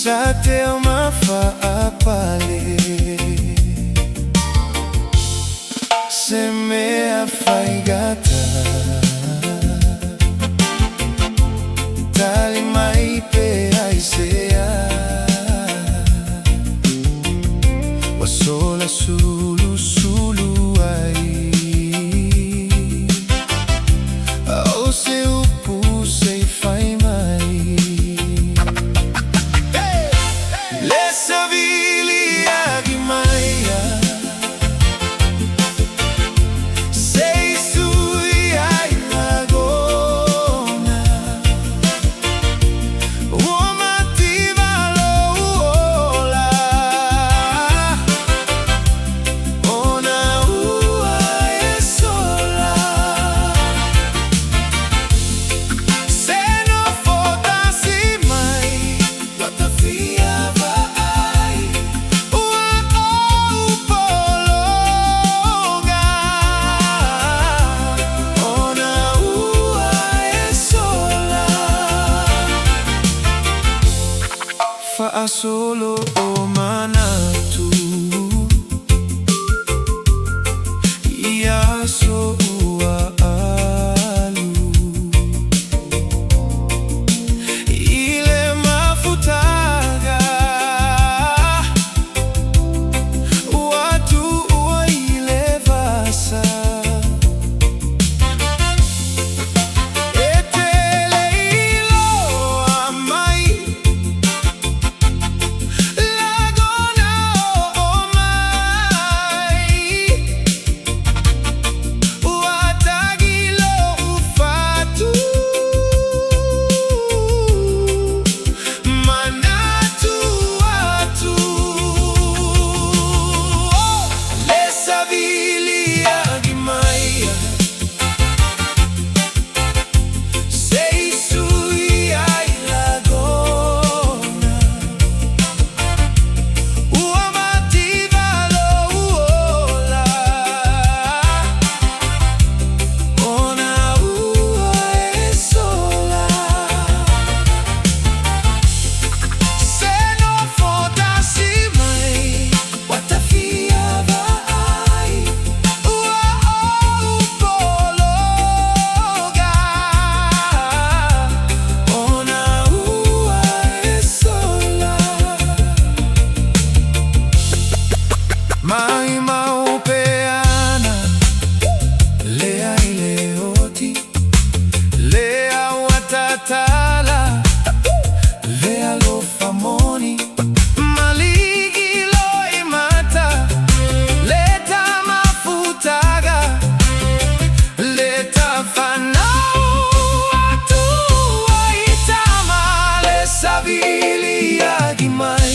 sa te o mafaapale se me afaigata tali mai pe aisea wa sola sulu sulu ai o se upu se fai mai lesa vili agi maia sei sui ai lagona uoma ti valola ona ua e sola se no fotasi mai watafia vai ua upologa ona ua e sola fa solo o manatu ia so ua alu ile mafutaga watu ua ile vasa etele ilo amai lagona o mai uatagilo ufatu manatu atu lesa vili agi maia sei sui ai lagona ua mati valola ona ua e sola se no fotasi mai watafia vai ua upologa ona ua e sola mai maupeana lea ileoti lea watatala lea lo famoni maligi lo imata leta mafutaga leta fanau atu aitama lesa vili agi mai